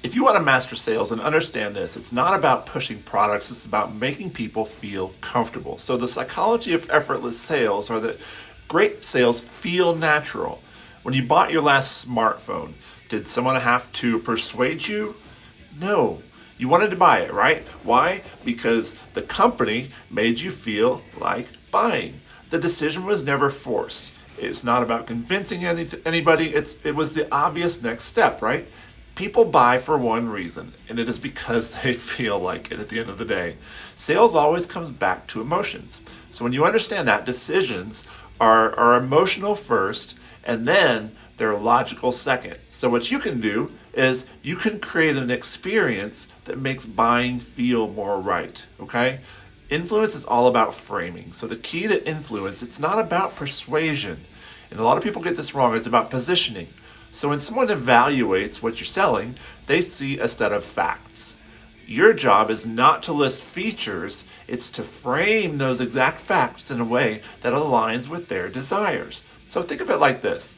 If you want to master sales and understand this, it's not about pushing products, it's about making people feel comfortable. So the psychology of effortless sales are that great sales feel natural. When you bought your last smartphone, did someone have to persuade you? No. You wanted to buy it, right? Why? Because the company made you feel like buying. The decision was never forced. It's not about convincing anybody. It was the obvious next step, right? People buy for one reason, and it is because they feel like it at the end of the day. Sales always comes back to emotions. So when you understand that, decisions are emotional first, and then they're logical second. So what you can do is you can create an experience that makes buying feel more right, okay? Influence is all about framing. So the key to influence, it's not about persuasion. And a lot of people get this wrong. It's about positioning. So when someone evaluates what you're selling, they see a set of facts. Your job is not to list features, it's to frame those exact facts in a way that aligns with their desires. So think of it like this.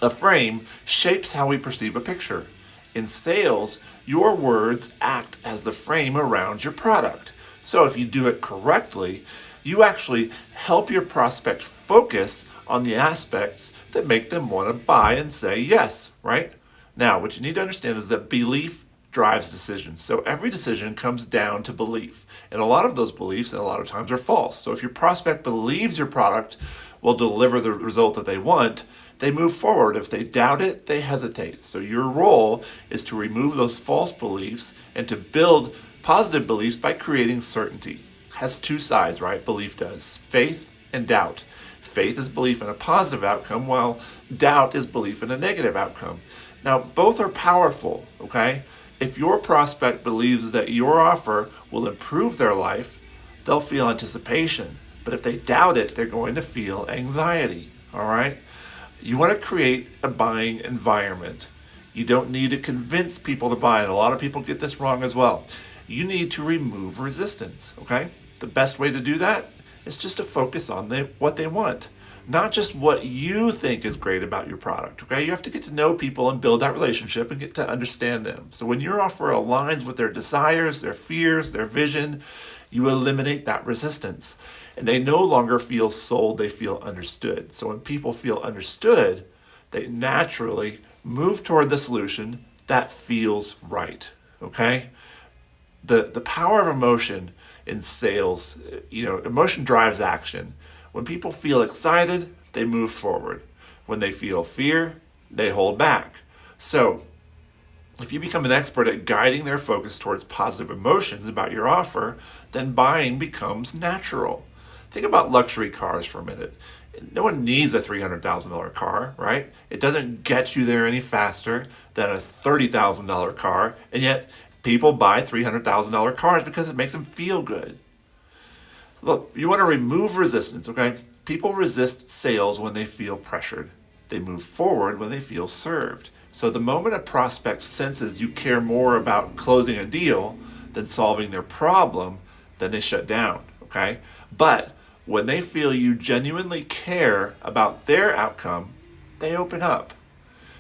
A frame shapes how we perceive a picture. In sales, your words act as the frame around your product. So if you do it correctly, you actually help your prospect focus on the aspects that make them want to buy and say yes, right? Now, what you need to understand is that belief drives decisions. So every decision comes down to belief. And a lot of those beliefs, and a lot of times, are false. So if your prospect believes your product will deliver the result that they want, they move forward. If they doubt it, they hesitate. So your role is to remove those false beliefs and to build positive beliefs by creating certainty. It has two sides, right? Belief does. Faith and doubt. Faith is belief in a positive outcome, while doubt is belief in a negative outcome. Now, both are powerful, okay? If your prospect believes that your offer will improve their life, they'll feel anticipation. But if they doubt it, they're going to feel anxiety, all right? You want to create a buying environment. You don't need to convince people to buy, and a lot of people get this wrong as well. You need to remove resistance, okay? The best way to do that is just to focus on what they want, not just what you think is great about your product, okay? You have to get to know people and build that relationship and get to understand them. So when your offer aligns with their desires, their fears, their vision, you eliminate that resistance. And they no longer feel sold, they feel understood. So when people feel understood, they naturally move toward the solution that feels right, okay? The power of emotion in sales, emotion drives action. When people feel excited, they move forward. When they feel fear, they hold back. So if you become an expert at guiding their focus towards positive emotions about your offer, then buying becomes natural. Think about luxury cars for a minute. No one needs a $300,000 car, right? It doesn't get you there any faster than a $30,000 car, and yet people buy $300,000 cars because it makes them feel good. Look, you want to remove resistance, okay? People resist sales when they feel pressured. They move forward when they feel served. So the moment a prospect senses you care more about closing a deal than solving their problem, then they shut down, okay? But when they feel you genuinely care about their outcome, they open up.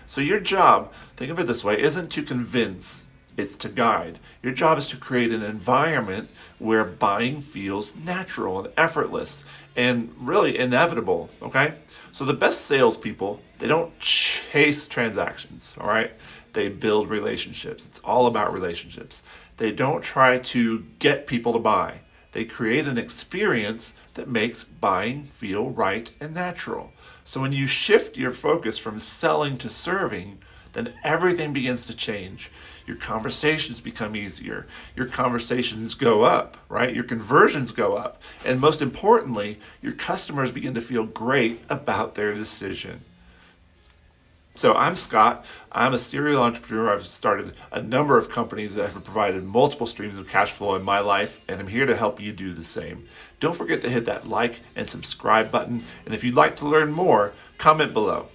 So your job, think of it this way, isn't to convince, it's to guide. Your job is to create an environment where buying feels natural and effortless and really inevitable, okay? So the best salespeople, they don't chase transactions, all right? They build relationships. It's all about relationships. They don't try to get people to buy. They create an experience that makes buying feel right and natural. So when you shift your focus from selling to serving, then everything begins to change. Your conversations become easier. Your conversations go up, right? Your conversions go up. And most importantly, your customers begin to feel great about their decision. So I'm Scott. I'm a serial entrepreneur. I've started a number of companies that have provided multiple streams of cash flow in my life, and I'm here to help you do the same. Don't forget to hit that like and subscribe button. And if you'd like to learn more, comment below.